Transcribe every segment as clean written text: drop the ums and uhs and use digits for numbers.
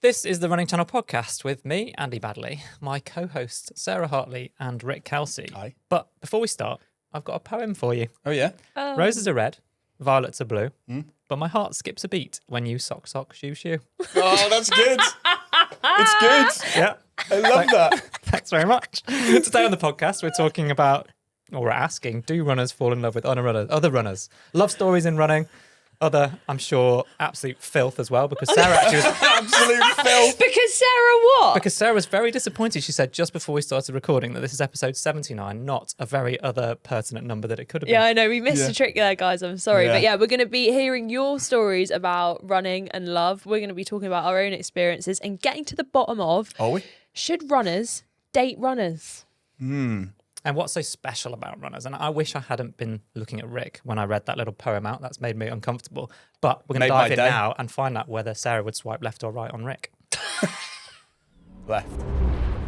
This is the Running Channel Podcast with me, Andy Baddeley, my co-hosts Sarah Hartley and Rick Kelsey. Hi. But before we start, I've got a poem for you. Oh, yeah? Roses are red, violets are blue, but my heart skips a beat when you sock, shoe, shoe. Oh, that's good. It's good. Yeah. I love that. Thanks very much. Today on the podcast, we're talking about, or we're asking, do runners fall in love with other runners? Love stories in running. Other, I'm sure, absolute filth as well, because Sarah actually was... Absolute filth. Because Sarah what? Because Sarah was very disappointed. She said just before we started recording that this is episode 79, not a very other pertinent number that it could have been. Yeah, I know. We missed a trick there, guys. I'm sorry. Yeah. But yeah, we're going to be hearing your stories about running and love. We're going to be talking about our own experiences and getting to the bottom of, Are we? should runners date runners? And what's so special about runners? And I wish I hadn't been looking at Rick when I read that little poem out. That's made me uncomfortable. But we're going to dive in now and find out whether Sarah would swipe left or right on Rick. Left.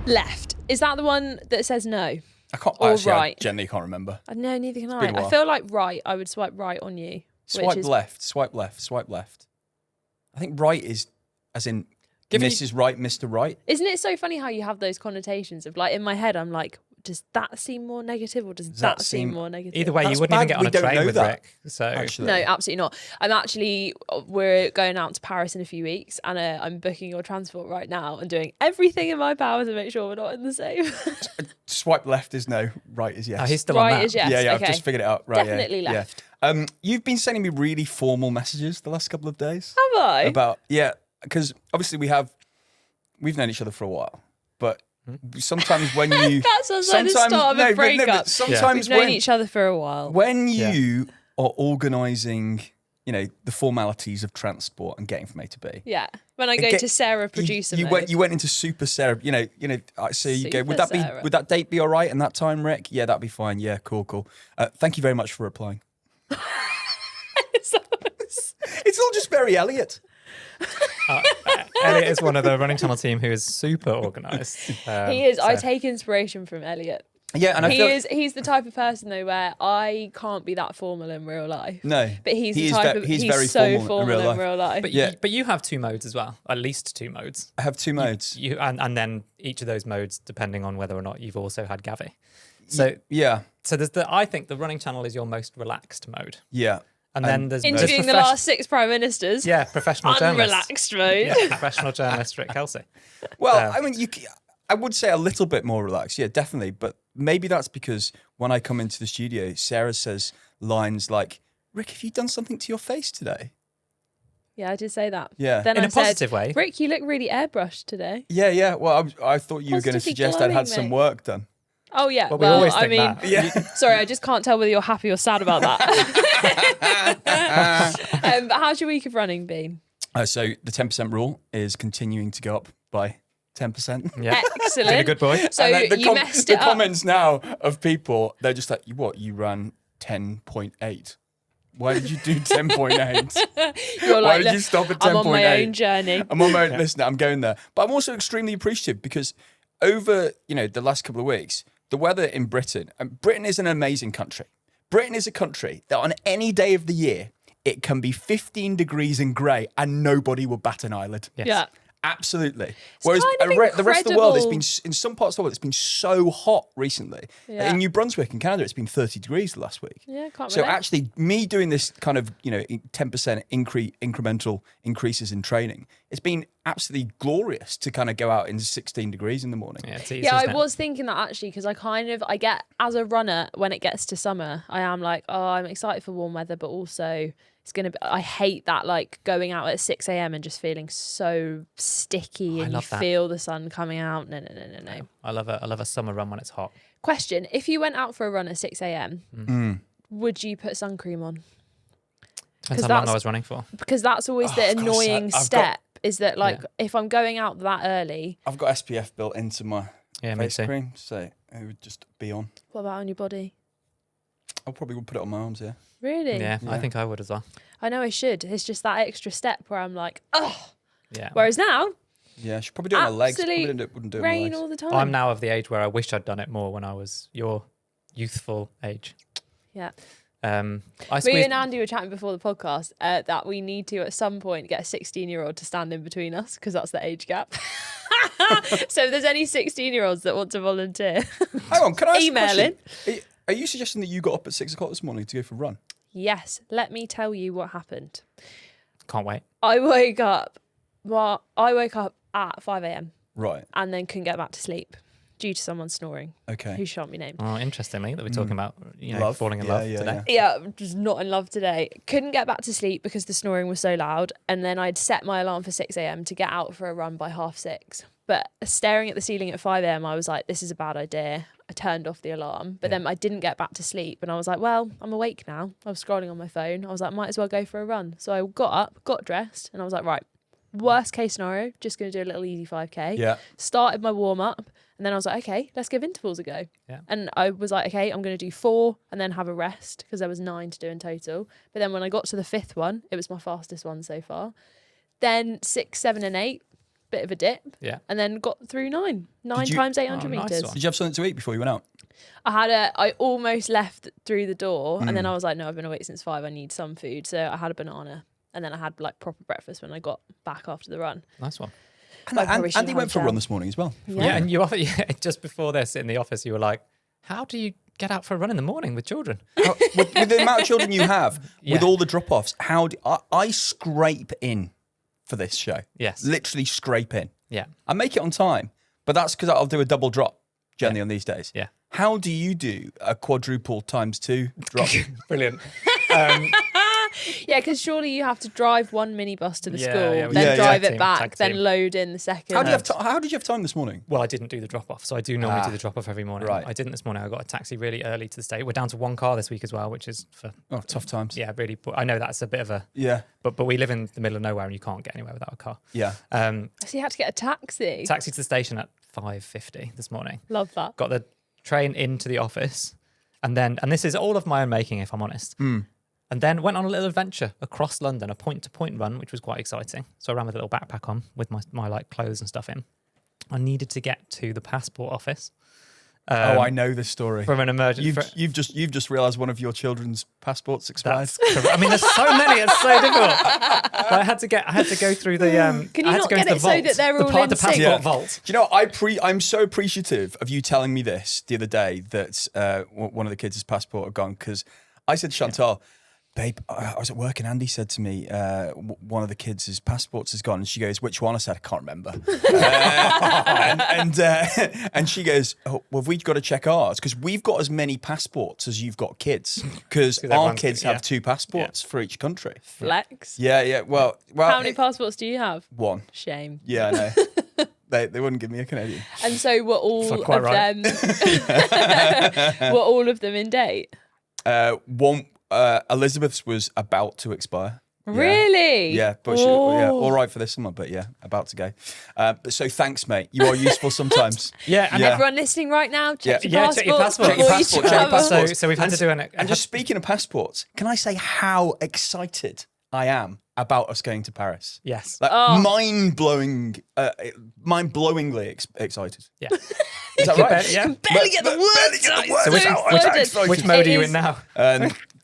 Left. Is that the one that says no? I can't. Or Actually, right. I generally can't remember. No, neither can been a I. I while. feel like right. I would swipe right on you. Swipe is... left. Swipe left. Swipe left. I think right is, as in Given Mrs. Right, Mr. Right. Isn't it so funny how you have those connotations of, like, in my head, I'm like, does that seem more negative or does that seem more negative? Either way, That's you wouldn't even bad. get on We a don't train know with that, Rick. So Actually. No, absolutely not. We're going out to Paris in a few weeks and I'm booking your transport right now and doing everything in my power to make sure we're not in the same. Swipe left is no. Right is yes. Oh, he's still on Right that. is yes. Yeah, Okay. I've just figured it out. Right, Definitely yeah, left. Yeah. You've been sending me really formal messages the last couple of days. Have I? About because obviously we've known each other for a while, but sometimes when you That sounds like the start of a breakup. but sometimes We've known each other for a while. when you are organising, the formalities of transport and getting from A to B. Yeah. When I go to Sarah producer you mode. went into super Sarah. So you go. Would Super would that date be all right? And that time, Rick? Yeah, that'd be fine. Yeah, cool. Thank you very much for replying. It's all just very Elliot. Elliot is one of the running channel team who is super organised. He is. I take inspiration from Elliot. Yeah, and He's the type of person though where I can't be that formal in real life. No, But he's he the is type of he's he's very so formal in real life. But, Yeah. but you have two modes as well, at least two modes. I have two modes. You and then each of those modes, depending on whether or not you've also had Gavi. So Yeah, so there's I think the running channel is your most relaxed mode. yeah. And then there's Interviewing the last 6 prime ministers. Yeah, professional journalist. Unrelaxed mode. Yeah, professional journalist Rick Kelsey. Well, I mean, I would say a little bit more relaxed. Yeah, definitely. But maybe that's because when I come into the studio, Sarah says lines like, "Rick, have you done something to your face today?" Yeah, I did say that. Yeah. Then In I a positive said, way. Rick, you look really airbrushed today. Yeah. Well, I thought you were going to Positively suggest I'd had glowing, some mate. work done. Oh yeah. Well, we always think I mean, that. Yeah. sorry, I just can't tell whether you're happy or sad about that. But how's your week of running been? So the 10% rule is continuing to go up by 10%. Yeah. Excellent. Been a good boy. So And then you messed the it up. comments now of people, they're just like, "What? You ran 10.8? Why did you do 10.8? You're Why like, did you "Look, stop at 10.8? I'm on my own journey. I'm on my own. Listen, I'm going there. But I'm also extremely appreciative because over, the last couple of weeks, the weather in Britain, and Britain is an amazing country. Britain is a country that on any day of the year, it can be 15 degrees and grey and nobody will bat an eyelid. Yes. Yeah. Absolutely. Whereas kind of the rest of the world, incredible. in some parts of the world, it's been so hot recently. Yeah. In New Brunswick in Canada, it's been 30 degrees last week. Yeah, can't So relate. actually, me doing this kind of 10% incremental increases in training, it's been absolutely glorious to kind of go out in 16 degrees in the morning. Yeah, it's easy, Yeah, isn't I it? was thinking that actually because I get as a runner when it gets to summer, I am like, oh, I'm excited for warm weather, but also I hate that like going out at 6 a.m. and just feeling so sticky and you love that. feel the sun coming out. No. I love a summer run when it's hot. Question: if you went out for a run at 6 a.m., would you put sun cream on? Depends 'Cause how long I that's- was running for. Because that's always the Of course, annoying I've got- step. Is that like if I'm going out that early? I've got SPF built into my Yeah, me face too. cream, so it would just be on. What about on your body? I probably would put it on my arms, yeah. Really? Yeah, I Yeah. think I would as well. I know I should. It's just that extra step where I'm like, oh. Yeah. Whereas now, Yeah, I should probably do it on my legs. Probably absolute wouldn't do it on my rain legs. all the time. I'm now of the age where I wish I'd done it more when I was your youthful age. Yeah. I Me squeezed. and Andy were chatting before the podcast that we need to, at some point, get a 16-year-old to stand in between us because that's the age gap. So if there's any 16-year-olds that want to volunteer, Hang on, can I ask email a question? Are you suggesting that you got up at 6 o'clock this morning to go for a run? yes, let me tell you what happened. Can't wait. I woke up at 5 a.m. Right. and then couldn't get back to sleep due to someone snoring Okay. who shan't be named. Oh, interestingly, that we're talking about, Love. falling in Yeah, love yeah, today. Yeah, just not in love today. Couldn't get back to sleep because the snoring was so loud. And then I'd set my alarm for 6 a.m. to get out for a run by 6:30. But staring at the ceiling at 5 a.m, I was like, this is a bad idea. I turned off the alarm, but then I didn't get back to sleep. And I was like, well, I'm awake now. I was scrolling on my phone. I was like, might as well go for a run. So I got up, got dressed, and I was like, right, worst case scenario, just going to do a little easy 5K. Yeah. Started my warm up. And then I was like, okay, let's give intervals a go. Yeah. And I was like, okay, I'm going to do 4 and then have a rest because there was 9 to do in total. But then when I got to the 5th one, it was my fastest one so far. Then 6, 7 and 8, bit of a dip. Yeah. And then got through 9 Did you- times 800 nice meters. one. Did you have something to eat before you went out? I almost left through the door and then I was like, no, I've been awake since 5. I need some food. So I had a banana and then I had like proper breakfast when I got back after the run. Nice one. And I probably should Andy have went for a had run jam. this morning as well. Yeah, and you offer just before this in the office, you were like, "How do you get out for a run in the morning with children?" With the amount of children you have, with Yeah. all the drop-offs, I scrape in for this show. Yes. Literally scrape in. Yeah. I make it on time, but that's because I'll do a double drop generally on these days. Yeah. How do you do a quadruple times 2 drop? Brilliant. Yeah, because surely you have to drive one minibus to the Yeah, school, yeah, we then did drive tag it team, back, tag then team. load in the second. How did you have time this morning? Well, I didn't do the drop off, so I do normally do the drop off every morning. Right. I didn't this morning. I got a taxi really early to the state. We're down to 1 car this week as well, which is for Oh, tough times. yeah, really. But I know that's a bit of a Yeah. but we live in the middle of nowhere and you can't get anywhere without a car. Yeah. So you had to get a taxi. Taxi to the station at 5:50 this morning. Love that. Got the train into the office, and this is all of my own making, if I'm honest. And then went on a little adventure across London, a point-to-point run, which was quite exciting. So I ran with a little backpack on with my like clothes and stuff in. I needed to get to the passport office. I know this story. From an emergency. You've just realised one of your children's passports expired. That's correct. I mean, there's so many. It's so difficult. But I had to go through the. Can you I had not to go get into it the vault, so that they're all the in passport sync? Yeah. vault. Do you know, I'm so appreciative of you telling me this the other day that one of the kids' passport had gone, because I said to Chantal, babe, I was at work and Andy said to me, one of the kids' passports has gone. And she goes, which one? I said, I can't remember. And she goes, oh, well, we've got to check ours because we've got as many passports as you've got kids because our everyone's- kids yeah. have 2 passports for each country. Flex. Yeah. Well, How many passports do you have? 1. Shame. Yeah, I know. They wouldn't give me a Canadian. And so were all Fuck, of quite right. them were all of them in date? One, Elizabeth's was about to expire. Yeah. Really? Yeah, but all right for this summer, but yeah, about to go. So thanks, mate. You are useful sometimes. Yeah, and Yeah. Everyone listening right now, check Yeah. your Yeah, passport. check your passport. Check your before you passport, check your travel. passport. So we've had to do And just speaking of passports, can I say how excited I am about us going to Paris? Yes. Like Oh. mind-blowingly excited. Yeah. Is that right? Yeah. Barely get the Barely words get the out. words So out. I'm excited. excited. Which mode It are you is- in now?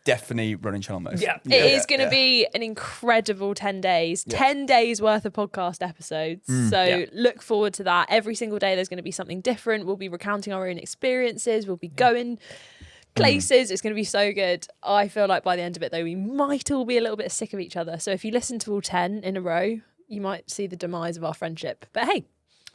Definitely running channel mode. Yeah. It is going to be an incredible 10 days, 10 days worth of podcast episodes. So Yeah. look forward to that. Every single day, there's going to be something different. We'll be recounting our own experiences. We'll be going places. It's going to be so good. I feel like by the end of it, though, we might all be a little bit sick of each other. So if you listen to all 10 in a row, you might see the demise of our friendship. But hey,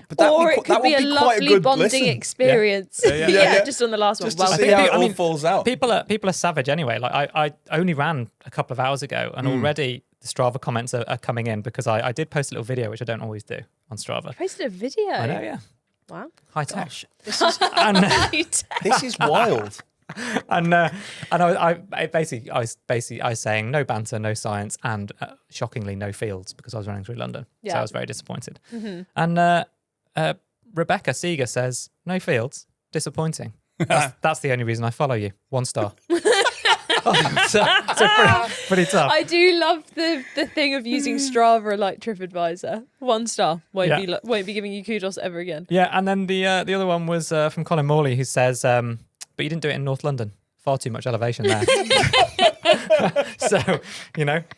But that or would it that could would be a quite lovely good bonding listen. experience. Yeah. Just on the last Just one. to Well, see how it I all mean, falls out. People are savage anyway. Like I only ran a couple of hours ago, and already the Strava comments are coming in because I did post a little video, which I don't always do on Strava. posted a video. I know, yeah. Wow. High tech. Gosh, this is And this is wild. I was saying no banter, no science, and shockingly no fields because I was running through London. So Yeah. I was very disappointed. And Rebecca Seeger says no fields, disappointing. That's the only reason I follow you. 1 star. so pretty tough. I do love the thing of using Strava like TripAdvisor. 1 star. Won't be giving you kudos ever again. Yeah, and then the other one was from Colin Morley, who says, but you didn't do it in North London. Far too much elevation there. So,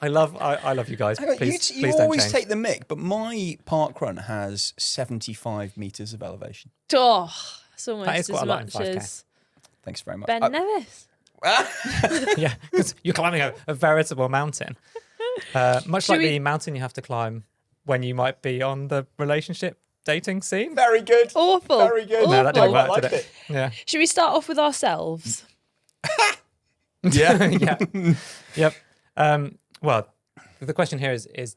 I love you guys. Hang on, Please you don't always change. take the mick, but my park run has 75 meters of elevation. Oh, it's almost That is quite as a lot in much 5K. as Thanks very much. Ben Nevis. Yeah, because you're climbing a veritable mountain. Much Should like we- the mountain you have to climb when you might be on the relationship dating scene. Very good. Awful. Very good. No, that didn't Awful. work, I did liked it? Yeah. Should we start off with ourselves? Yeah. Yeah. Yep. Well, the question here is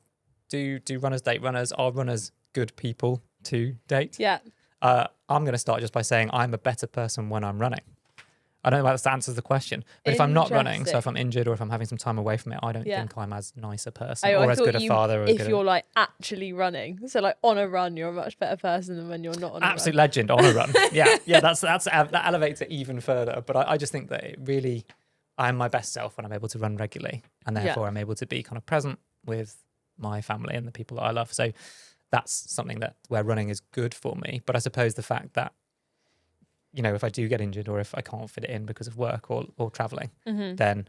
do runners date runners? Are runners good people to date? Yeah. I'm going to start just by saying I'm a better person when I'm running. I don't know if that answers the question, but if I'm not running, so if I'm injured or if I'm having some time away from it, I don't think I'm as nice a person or as good a father. Or if you're like actually running, so like on a run, you're a much better person than when you're not on a absolute run. legend on a run. Yeah, that elevates it even further. But I just think that it really, I'm my best self when I'm able to run regularly, and therefore I'm able to be kind of present with my family and the people that I love. So that's something where running is good for me. But I suppose the fact that, if I do get injured or if I can't fit it in because of work or traveling, then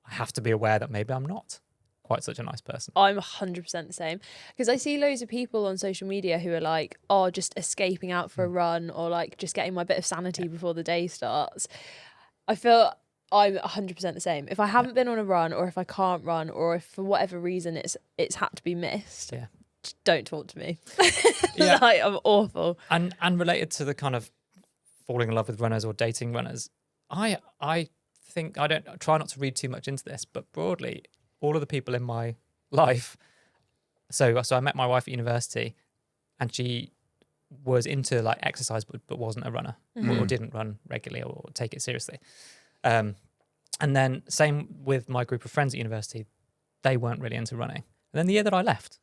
I have to be aware that maybe I'm not quite such a nice person. I'm 100% the same, because I see loads of people on social media who are like, oh, just escaping out for a run, or like just getting my bit of sanity before the day starts. I feel I'm 100% the same. If I haven't been on a run, or if I can't run, or if for whatever reason it's had to be missed, just don't talk to me. Yeah. Like, I'm awful. And related to the kind of falling in love with runners or dating runners, I think I don't try not to read too much into this, but broadly, all of the people in my life. So I met my wife at university, and she was into like exercise, but wasn't a runner or didn't run regularly or take it seriously. And then same with my group of friends at university, they weren't really into running. And then the year that I left,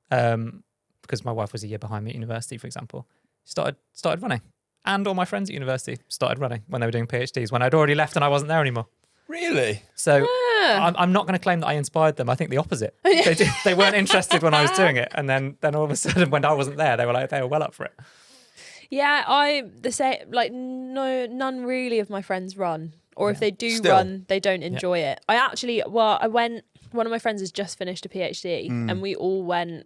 because my wife was a year behind me at university, for example, started running. And all my friends at university started running when they were doing PhDs, when I'd already left and I wasn't there anymore. Really? So I'm not going to claim that I inspired them. I think the opposite. They weren't interested when I was doing it. And then all of a sudden, when I wasn't there, they were well up for it. Yeah, I'm the same. Like, none really of my friends run, or if they do run, they don't enjoy it. One of my friends has just finished a PhD, and we all went.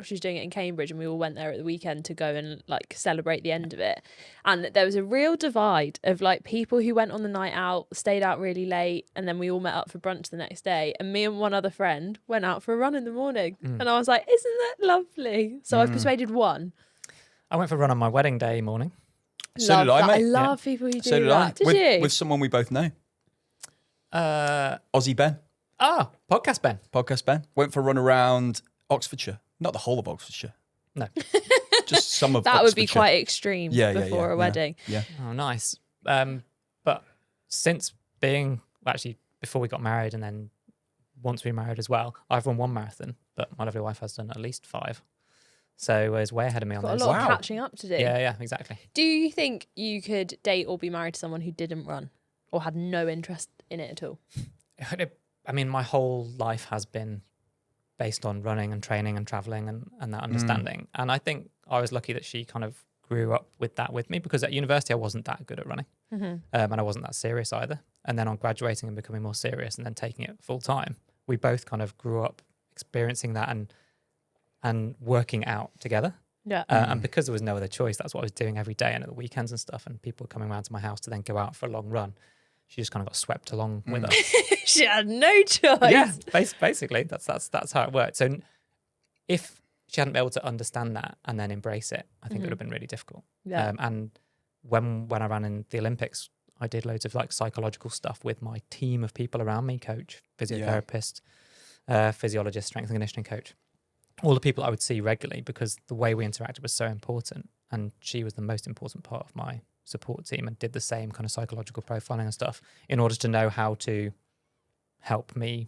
She's doing it in Cambridge, and we all went there at the weekend to go and like celebrate the end of it. And there was a real divide of like people who went on the night out, stayed out really late, and then we all met up for brunch the next day. And me and one other friend went out for a run in the morning, and I was like, "Isn't that lovely?" So I've persuaded one. I went for a run on my wedding day morning. So did I, that. mate. I love people who do So did that. I. Did with, you? With someone we both know. Aussie Ben. Podcast Ben. Podcast Ben. Went for a run around Oxfordshire. Not the whole of Oxfordshire. No. Just some of that Oxfordshire. would be quite extreme before a wedding. Yeah. Oh, nice. But since before we got married and then once we were married as well, I've run one marathon, but my lovely wife has done at least 5. So is way ahead of me on Got a those. lot of catching up to do. Yeah, exactly. Do you think you could date or be married to someone who didn't run or had no interest in it at all? I mean, my whole life has been based on running and training and traveling and that understanding. And I think I was lucky that she kind of grew up with that with me, because at university I wasn't that good at running, and I wasn't that serious either. And then on graduating and becoming more serious and then taking it full time, we both kind of grew up experiencing that and working out together. Yeah. And because there was no other choice, that's what I was doing every day and at the weekends and stuff. And people coming around to my house to then go out for a long run. She just kind of got swept along with us. She had no choice. Yeah, basically, that's how it worked. So if she hadn't been able to understand that and then embrace it, I think it would have been really difficult. Yeah. And when I ran in the Olympics, I did loads of like psychological stuff with my team of people around me, coach, physiotherapist, physiologist, strength and conditioning coach, all the people I would see regularly, because the way we interacted was so important. And she was the most important part of my support team and did the same kind of psychological profiling and stuff in order to know how to help me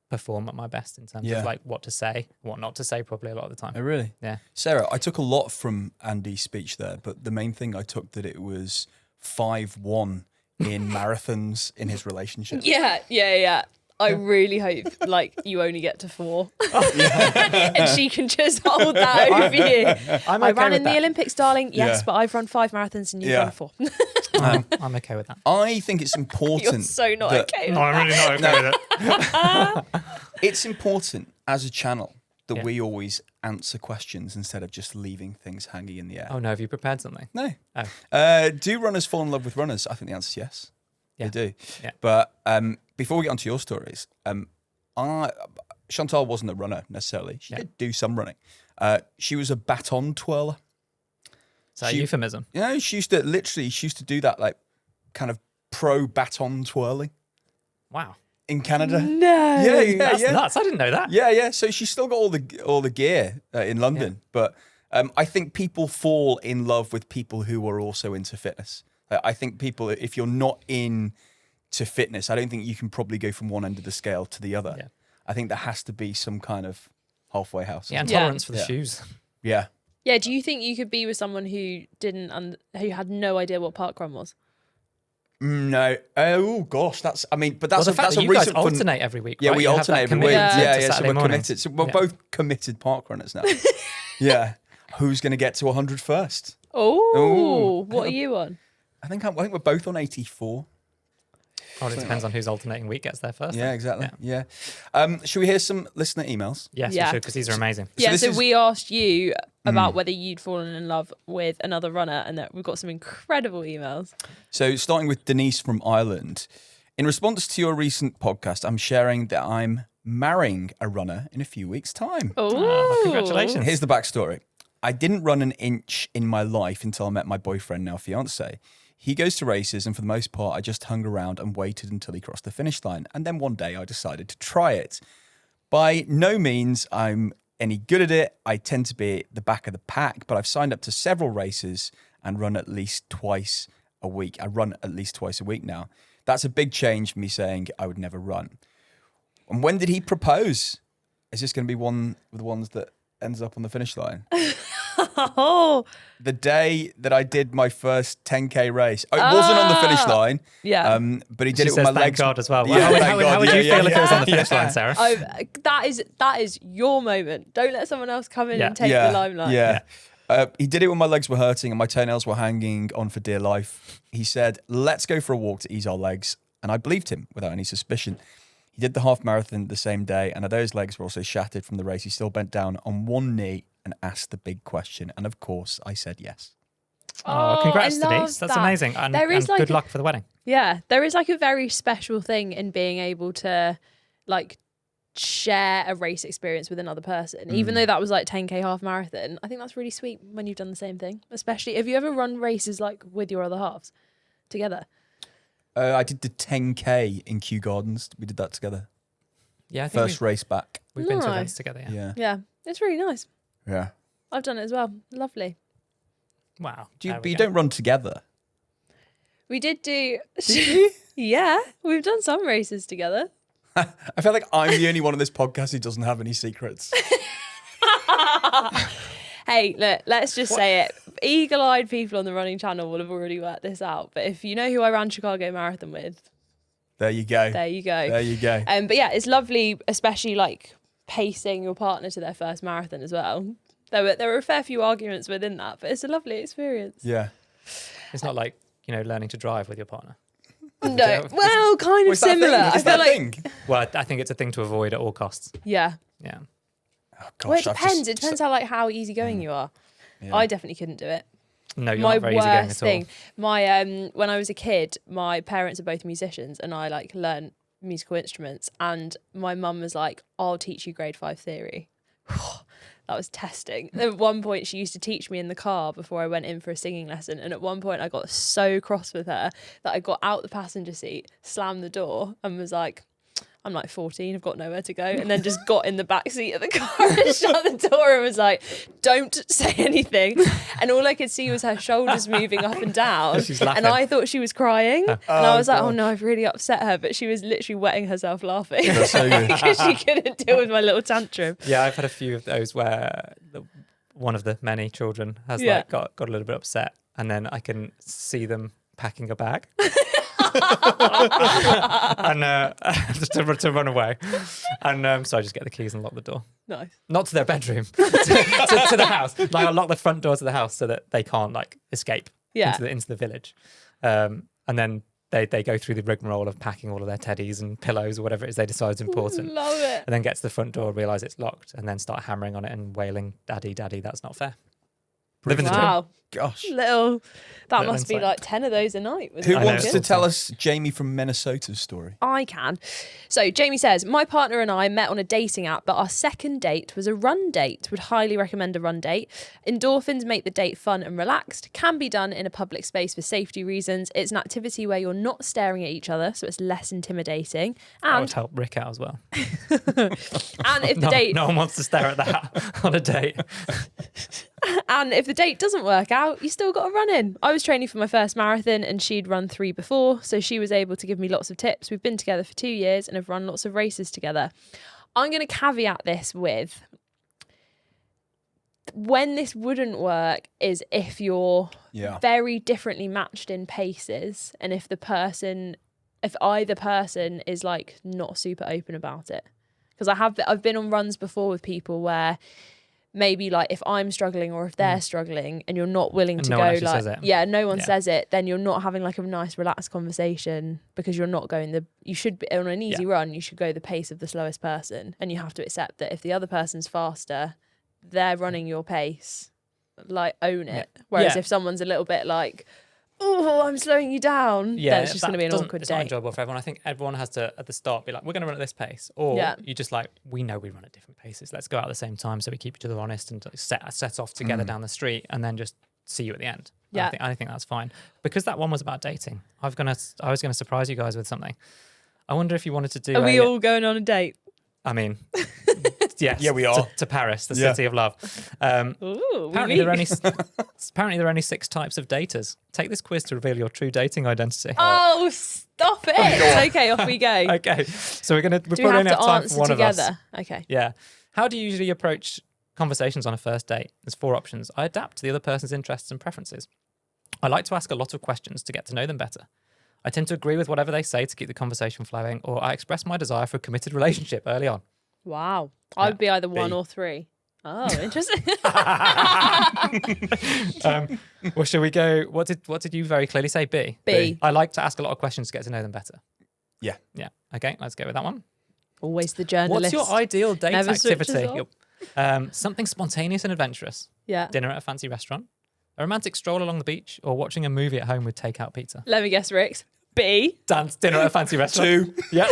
perform at my best in terms of like what to say, what not to say, probably a lot of the time. Oh, really? Yeah. Sarah, I took a lot from Andy's speech there, but the main thing I took that it was 5-1 in marathons in his relationship. Yeah. I really hope like you only get to 4 and she can just hold that over you. I'm I okay ran with in that. the Olympics, darling. Yes, Yeah. but I've run 5 marathons and you've Yeah. run 4. I'm okay with that. I think it's important. You're so not that- okay with I'm really not okay with it. It's important as a channel that Yeah. we always answer questions instead of just leaving things hanging in the air. Oh no, have you prepared something? No. Oh. Do runners fall in love with runners? I think the answer is yes. Yeah. They do. Yeah. But before we get onto your stories, Chantal wasn't a runner necessarily. She did do some running. She was a baton twirler. Is that a She- euphemism? You know, she used to do that like kind of pro baton twirling Wow. in Canada. No. Yeah, That's yeah. nuts. I didn't know that. Yeah. So she's still got all the gear in London, but I think people fall in love with people who are also into fitness. I think people, if you're not into fitness, I don't think you can probably go from one end of the scale to the other. Yeah. I think there has to be some kind of halfway house. Yeah, and Yeah. tolerance for the Yeah. shoes. Yeah. Yeah, do you think you could be with someone who who had no idea what parkrun was? No. Oh gosh, but that's Well, a the fact that's that a you guys recent fun. alternate every week. Yeah, right? we You have alternate that every week. commitment Yeah. to So Saturday we're mornings. committed. So we're Yeah. both committed park runners now. Yeah. Who's going to get to 100 first? Oh, Ooh. what are you on? I think we're both on 84. Oh, it depends on whose alternating week gets there first. Yeah, then. exactly. Yeah. Should we hear some listener emails? Yes, Yeah. we should, because these are amazing. Yeah, this so is- we asked you about whether you'd fallen in love with another runner, and that we've got some incredible emails. So starting with Denise from Ireland. In response to your recent podcast, I'm sharing that I'm marrying a runner in a few weeks' time. Oh, congratulations. Here's the backstory. I didn't run an inch in my life until I met my boyfriend, now fiance. He goes to races, and for the most part, I just hung around and waited until he crossed the finish line. And then one day I decided to try it. By no means I'm any good at it. I tend to be at the back of the pack, but I've signed up to several races and run at least twice a week. I run at least twice a week now. That's a big change from me saying I would never run. And when did he propose? Is this going to be one of the ones that ends up on the finish line? Oh, The day that I did my first 10K race. Oh, it wasn't on the finish line. yeah. But he did She it with says my thank legs. God as well. Yeah, thank how God. would you Yeah, feel if it was on the yeah. finish line, Sarah? That is your moment. Don't let someone else come in Yeah. and take the limelight. Yeah. He did it when my legs were hurting and my toenails were hanging on for dear life. He said, let's go for a walk to ease our legs. And I believed him without any suspicion. He did the half marathon the same day, and although his legs were also shattered from the race, he still bent down on one knee and asked the big question. And of course, I said yes. Oh, congrats, I love Denise. That's that. amazing. And, There is and good like luck for the wedding. Yeah, there is like a very special thing in being able to like share a race experience with another person, even though that was like 10K half marathon. I think that's really sweet when you've done the same thing. Especially, have you ever run races like with your other halves together? I did the 10K in Kew Gardens. We did that together. Yeah, I think First race back. we've been to Nice. events together. Yeah. Yeah. Yeah, it's really nice. Yeah. I've done it as well. Lovely. Wow. But you There we go. don't run together. We did do. Yeah, we've done some races together. I feel like I'm the only one on this podcast who doesn't have any secrets. Hey, look, let's just say it. Eagle-eyed people on the running channel will have already worked this out. But if you know who I ran Chicago Marathon with, There you go. there you go. There you go. But yeah, it's lovely, especially like pacing your partner to their first marathon as well. There were a fair few arguments within that, but it's a lovely experience. Yeah. It's not like, learning to drive with your partner. No, well, kind of Was that a thing? similar. I Is feel that a like, thing? Well, I think it's a thing to avoid at all costs. yeah. Yeah. Oh, gosh, Well, it I've depends. just- It depends how easygoing you are. Yeah. I definitely couldn't do it. No, you're My not very easygoing worst at all. thing. My when I was a kid, my parents are both musicians, and I like learned musical instruments. And my mum was like, "I'll teach you grade 5 theory." That was testing. At one point, she used to teach me in the car before I went in for a singing lesson. And at one point, I got so cross with her that I got out the passenger seat, slammed the door, and was like, I'm like 14, I've got nowhere to go. And then just got in the back seat of the car and shut the door and was like, don't say anything. And all I could see was her shoulders moving up and down. She's laughing. And I thought she was crying. And I was like, oh gosh. no, I've really upset her. But she was literally wetting herself laughing That's so good. because she couldn't deal with my little tantrum. Yeah, I've had a few of those where one of the many children has Yeah. like got a little bit upset, and then I can see them packing a bag. and to run away. And so I just get the keys and lock the door. Nice. Not to their bedroom, to the house. Like I lock the front door to the house so that they can't like escape into the village. And then they go through the rigmarole of packing all of their teddies and pillows or whatever it is they decide is important. Love it. And then get to the front door, realise it's locked, and then start hammering on it and wailing, "Daddy, Daddy, that's not fair." Living the dream. Wow. Gosh. That Little must be insight. like 10 of those a night. Who I wants know. to tell us Jamie from Minnesota's story? I can. So Jamie says, my partner and I met on a dating app, but our second date was a run date. Would highly recommend a run date. Endorphins make the date fun and relaxed. Can be done in a public space for safety reasons. It's an activity where you're not staring at each other, so it's less intimidating. That would And help Rick out as well. and if the date No one wants to stare at that on a date. And if the date doesn't work out, you still got to run in. I was training for my first marathon and she'd run 3 before, so she was able to give me lots of tips. We've been together for 2 years and have run lots of races together. I'm going to caveat this with when this wouldn't work is if you're very differently matched in paces and if either person is like not super open about it. Because I've been on runs before with people where maybe like if I'm struggling or if they're struggling and you're not willing to no go one actually like says it. no one says it, then you're not having like a nice relaxed conversation because you're not going you should be on an easy run, you should go the pace of the slowest person, and you have to accept that if the other person's faster, they're running your pace, like own it. Whereas if someone's a little bit like, oh, I'm slowing you down, then it's just going to be an awkward It's not date. enjoyable for everyone. I think everyone has to, at the start, be like, we're going to run at this pace. Or you just like, we know we run at different paces. Let's go out at the same time so we keep each other honest and set off together down the street and then just see you at the end. Yeah. I think that's fine. Because that one was about dating, I was going to surprise you guys with something. I wonder if you wanted to do Are we all going on a date? I mean, yes. Yeah, we are. To Paris, the city of love. Ooh, Apparently there are only 6 types of daters. Take this quiz to reveal your true dating identity. Oh, stop it. Okay, off we go. Okay, so we're Do we probably have only to have time answer for one together? of us. Okay. Yeah. How do you usually approach conversations on a first date? There's 4 options. I adapt to the other person's interests and preferences. I like to ask a lot of questions to get to know them better. I tend to agree with whatever they say to keep the conversation flowing, or I express my desire for a committed relationship early on. Wow. I would be either 1 B. or 3. Oh, interesting. Well, shall we go? What did you very clearly say? B. B. I like to ask a lot of questions to get to know them better. Yeah. Yeah. Okay, let's go with that one. Always the journalist. What's your ideal date Never switches activity? Something spontaneous and adventurous. Yeah. Dinner at a fancy restaurant, a romantic stroll along the beach, or watching a movie at home with takeout pizza. Let me guess, Rick's. B. Dinner at a fancy restaurant. 2. Yeah.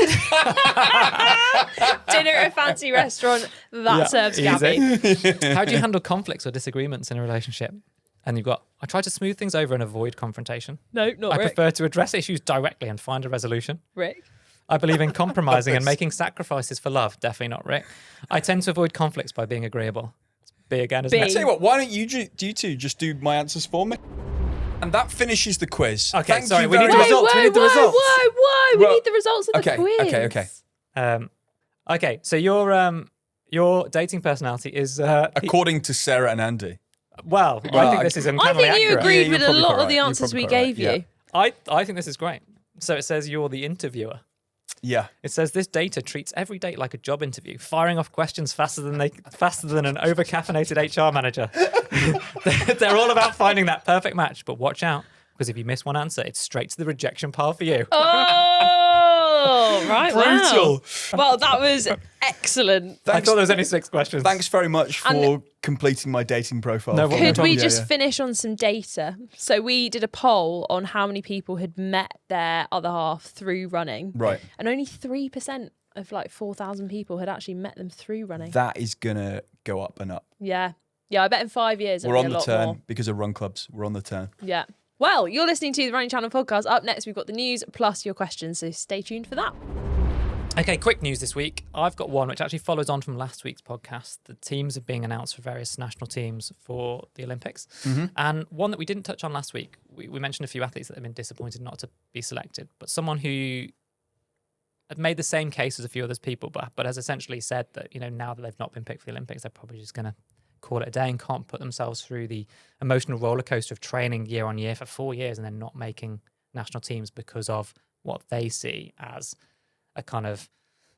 Dinner at a fancy restaurant. That Yeah, serves easy. Gabby. How do you handle conflicts or disagreements in a relationship? And you've got, I try to smooth things over and avoid confrontation. No, not I Rick. prefer to address issues directly and find a resolution. Rick. I believe in compromising and making sacrifices for love. Definitely not Rick. I tend to avoid conflicts by being agreeable. It's B again, isn't B. I tell you what, why don't you two just do my answers for me? And that finishes the quiz. Okay, Thank sorry, you we need very the much. results. We need the results. Whoa. We Well, need the results of the quiz. Okay. Okay, so your dating personality is According to Sarah and Andy. well, I think this is I uncannily think you accurate. agreed Yeah, with you're a probably lot quite of the right. You're answers we probably quite gave right. you. I think this is great. So it says you're the interviewer. Yeah. It says this data treats every date like a job interview, firing off questions faster than an over-caffeinated HR manager. They're all about finding that perfect match, but watch out, because if you miss one answer, it's straight to the rejection pile for you. Oh, right. Brutal. Wow. Well, that was excellent. I thought there was only 6 questions. Thanks very much for completing my dating profile. No, for what me. Could we Yeah, just yeah. finish on some data? So we did a poll on how many people had met their other half through running. Right. And only 3% of like 4,000 people had actually met them through running. That is going to go up and up. Yeah. Yeah, I bet in 5 years We're it'll on be a the lot turn more. because of run clubs. We're on the turn. Yeah. Well, you're listening to the Running Channel podcast. Up next, we've got the news plus your questions, so stay tuned for that. Okay, quick news this week. I've got one which actually follows on from last week's podcast. The teams are being announced for various national teams for the Olympics. And one that we didn't touch on last week, we mentioned a few athletes that have been disappointed not to be selected, but someone who had made the same case as a few other people, but has essentially said that, now that they've not been picked for the Olympics, they're probably just going to call it a day and can't put themselves through the emotional roller coaster of training year on year for 4 years and then not making national teams because of what they see as a kind of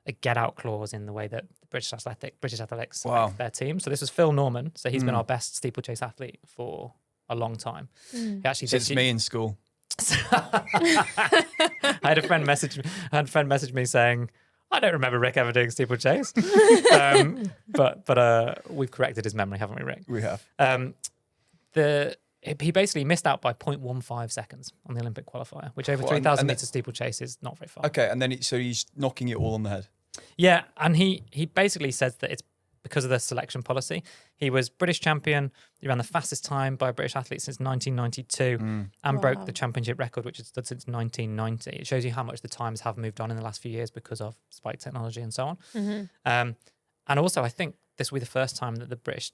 a get out clause in the way that British Athletics select their team. So this was Phil Norman. So he's been our best steeplechase athlete for a long time. He actually Since me in school. I had a friend message me saying, I don't remember Rick ever doing steeplechase. But we've corrected his memory, haven't we, Rick? We have. He basically missed out by 0.15 seconds on the Olympic qualifier, which over 3,000 meter steeplechase is not very far. Okay, and then so he's knocking it all on the head. Yeah, and he basically says that it's because of the selection policy. He was British champion. He ran the fastest time by a British athlete since 1992 and broke the championship record, which has stood since 1990. It shows you how much the times have moved on in the last few years because of spike technology and so on. And also, I think this will be the first time that the British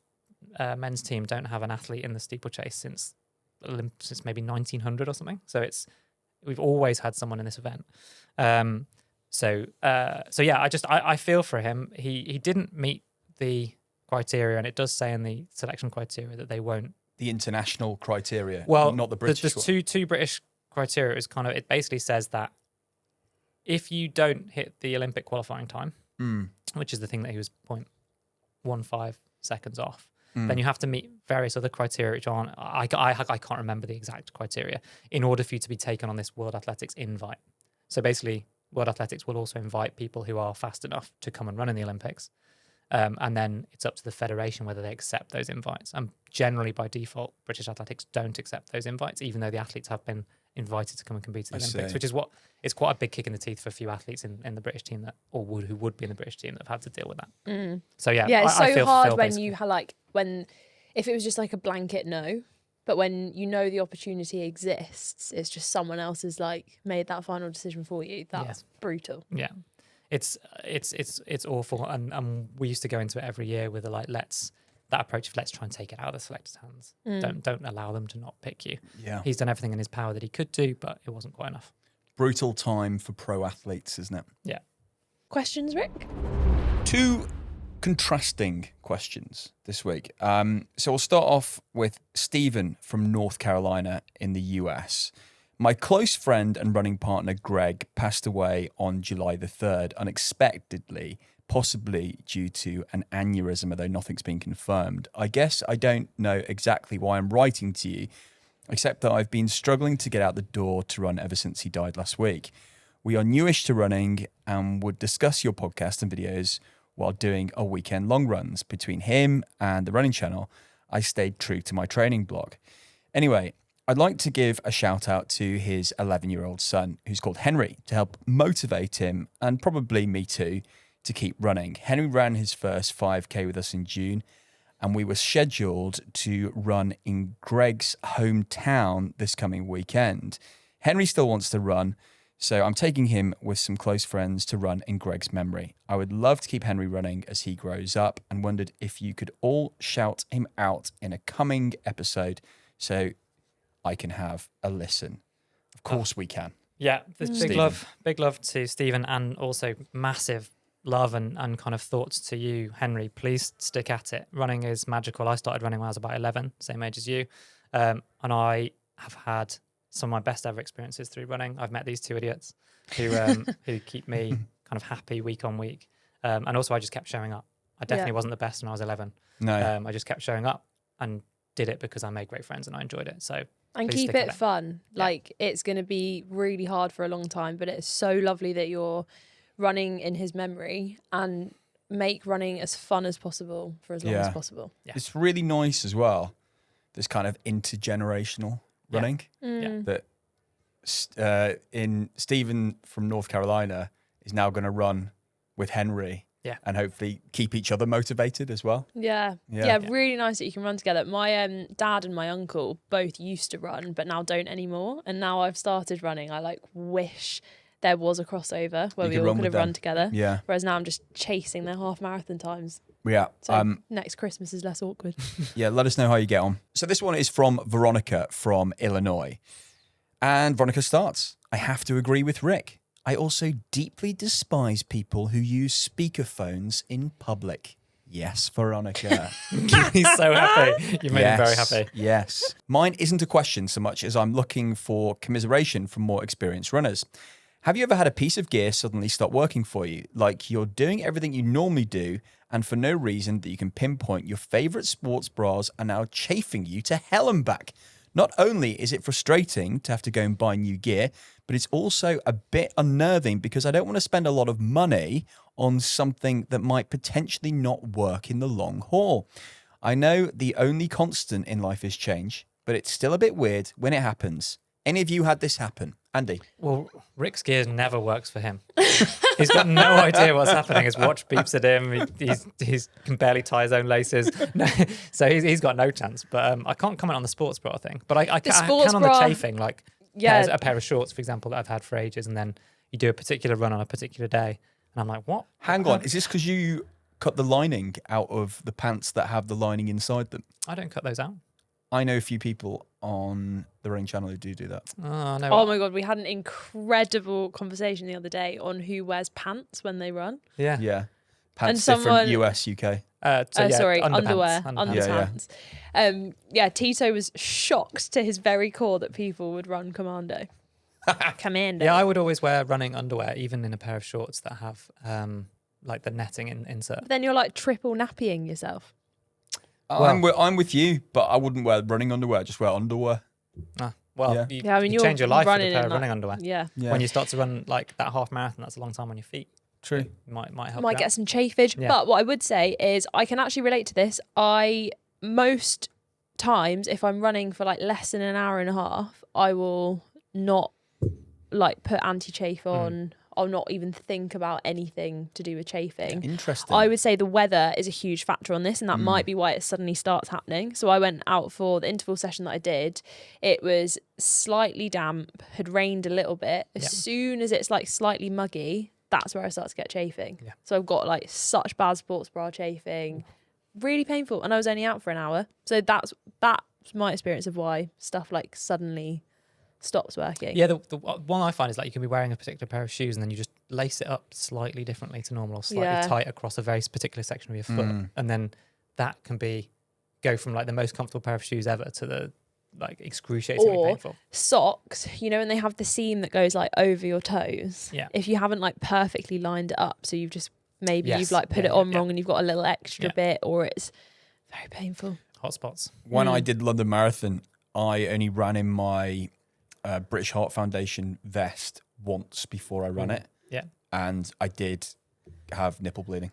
men's team don't have an athlete in the steeplechase since maybe 1900 or something. So we've always had someone in this event. So yeah, I feel for him. He didn't meet the criteria, and it does say in the selection criteria that they won't. The international criteria, well, not the British. There's two British criteria. Is kind of, it basically says that if you don't hit the Olympic qualifying time, which is the thing that he was 0.15 seconds off, then you have to meet various other criteria, which aren't. I can't remember the exact criteria in order for you to be taken on this World Athletics invite. So basically, World Athletics will also invite people who are fast enough to come and run in the Olympics. And then it's up to the federation whether they accept those invites. And generally, by default, British Athletics don't accept those invites, even though the athletes have been invited to come and compete in the Olympics, which is it's quite a big kick in the teeth for a few athletes in the British team who would be in the British team that have had to deal with that. So yeah, it's I so hard when basically. you if it was just like a blanket no, but when you know the opportunity exists, it's just someone else has like made that final decision for you. That's brutal. Yeah. It's awful, and we used to go into it every year with that approach of let's try and take it out of the selectors' hands. Don't allow them to not pick you. Yeah, he's done everything in his power that he could do, but it wasn't quite enough. Brutal time for pro athletes, isn't it? Yeah. Questions, Rick? Two contrasting questions this week. So we'll start off with Stephen from North Carolina in the US. My close friend and running partner, Greg, passed away on July the 3rd, unexpectedly, possibly due to an aneurysm, although nothing's been confirmed. I guess I don't know exactly why I'm writing to you, except that I've been struggling to get out the door to run ever since he died last week. We are newish to running and would discuss your podcast and videos while doing our weekend long runs. Between him and the running channel, I stayed true to my training blog. Anyway, I'd like to give a shout out to his 11-year-old son, who's called Henry, to help motivate him, and probably me too, to keep running. Henry ran his first 5K with us in June, and we were scheduled to run in Greg's hometown this coming weekend. Henry still wants to run, so I'm taking him with some close friends to run in Greg's memory. I would love to keep Henry running as he grows up, and wondered if you could all shout him out in a coming episode so I can have a listen. Of course we can. Yeah, there's big love to Stephen, and also massive love and kind of thoughts to you, Henry. Please stick at it. Running is magical. I started running when I was about 11, same age as you. And I have had some of my best ever experiences through running. I've met these two idiots who keep me kind of happy week on week. And also I just kept showing up. I definitely wasn't the best when I was 11. No. I just kept showing up and did it because I made great friends and I enjoyed it. So and keep it fun. Yeah. Like, it's going to be really hard for a long time, but it's so lovely that you're running in his memory, and make running as fun as possible for as long as possible. Yeah. It's really nice as well, this kind of intergenerational running. That in Stephen from North Carolina is now going to run with Henry. Yeah, and hopefully keep each other motivated as well. Yeah, really nice that you can run together. My dad and my uncle both used to run, but now don't anymore. And now I've started running. I wish there was a crossover where we all could have run together. Yeah. Whereas now I'm just chasing their half marathon times. Yeah. So next Christmas is less awkward. Yeah, let us know how you get on. So this one is from Veronica from Illinois. And Veronica starts, I have to agree with Rick. I also deeply despise people who use speakerphones in public. Yes, Veronica. He's so happy. You made him very happy. Yes. Mine isn't a question so much as I'm looking for commiseration from more experienced runners. Have you ever had a piece of gear suddenly stop working for you? Like you're doing everything you normally do, and for no reason that you can pinpoint, your favorite sports bras are now chafing you to hell and back. Not only is it frustrating to have to go and buy new gear, but it's also a bit unnerving because I don't want to spend a lot of money on something that might potentially not work in the long haul. I know the only constant in life is change, but it's still a bit weird when it happens. Any of you had this happen? Andy? Well, Rick's gear never works for him. He's got no idea what's happening. His watch beeps at him. He can barely tie his own laces. No, so he's got no chance. But I can't comment on the sports bra thing. But I can on the chafing. Like a pair of shorts, for example, that I've had for ages. And then you do a particular run on a particular day. And I'm like, what? Hang on. Is this because you cut the lining out of the pants that have the lining inside them? I don't cut those out. I know a few people on the running channel who do that. Oh, no. Oh my God, we had an incredible conversation the other day on who wears pants when they run. Yeah. Yeah. Pants And different someone- US, UK. Sorry, underpants. underpants. Tito was shocked to his very core that people would run commando. Commando. Yeah, I would always wear running underwear, even in a pair of shorts that have like the netting insert. But then you're like triple nappying yourself. I'm with you, but I wouldn't wear running underwear. Just wear underwear. You you're change your life with a running pair in of that- running underwear. Yeah. When you start to run like that half marathon, that's a long time on your feet. True. Might help. Might you get out. some chafage. Yeah. But what I would say is I can actually relate to this. Most times, if I'm running for like less than an hour and a half, I will not like put anti-chafe on. I'll not even think about anything to do with chafing. Interesting. I would say the weather is a huge factor on this, and that might be why it suddenly starts happening. So I went out for the interval session that I did. It was slightly damp, had rained a little bit. As soon as it's like slightly muggy, that's where I start to get chafing. Yeah. So I've got like such bad sports bra chafing, really painful. And I was only out for an hour. So that's my experience of why stuff like suddenly stops working. Yeah, the one I find is like you can be wearing a particular pair of shoes and then you just lace it up slightly differently to normal or slightly tight across a very particular section of your foot. And then that can go from like the most comfortable pair of shoes ever to the like excruciatingly painful. Socks, and they have the seam that goes like over your toes. Yeah. If you haven't like perfectly lined it up, so you've just you've like put it Yeah, on yeah. wrong and you've got a little extra Yeah. bit, or it's very painful. Hot spots. When I did London Marathon, I only ran in my British Heart Foundation vest once before I ran it. Yeah. And I did have nipple bleeding.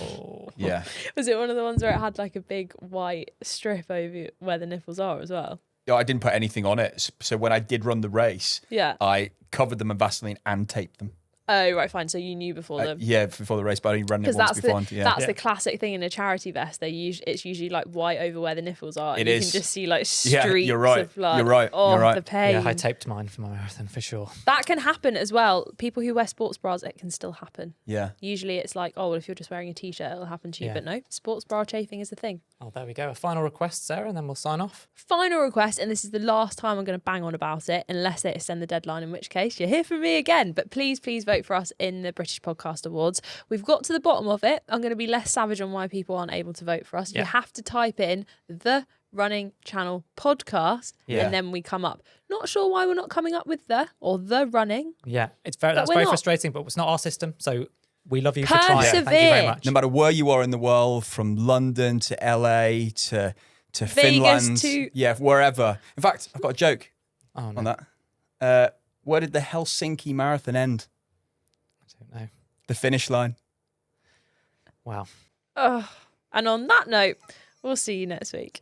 Oh. Yeah. Was it one of the ones where it had like a big white strip over where the nipples are as well? Yeah, I didn't put anything on it. So when I did run the race, Yeah. I covered them in Vaseline and taped them. Oh, right, fine. So you knew before the... Yeah, before the race, but I only ran it Because once that's before. that's the classic thing in a charity vest. It's usually like white over where the nipples are. And It you is. can just see like Yeah, streaks you're right. of like, You're right. oh, You're right. the pain. Yeah, I taped mine for my marathon for sure. That can happen as well. People who wear sports bras, it can still happen. Yeah. Usually it's like, oh, well, if you're just wearing a t-shirt, it'll happen to you. Yeah. But no, sports bra chafing is the thing. Oh, there we go. A final request, Sarah, and then we'll sign off. Final request, and this is the last time I'm going to bang on about it, unless they extend the deadline, in which case you'll hear from me again. But please vote for us in the British Podcast Awards. We've got to the bottom of it. I'm going to be less savage on why people aren't able to vote for us. Yeah. You have to type in the Running Channel Podcast, Yeah. and then we come up. Not sure why we're not coming up with the running. Yeah, that's we're very not. frustrating, but it's not our system, so we love you for trying. Persevere. Thank you very much. No matter where you are in the world, from London to LA to Vegas Finland, to- yeah, wherever. In fact, I've got a joke Oh, no. on that. Where did the Helsinki Marathon end? I don't know. The finish line. Wow. And on that note, we'll see you next week.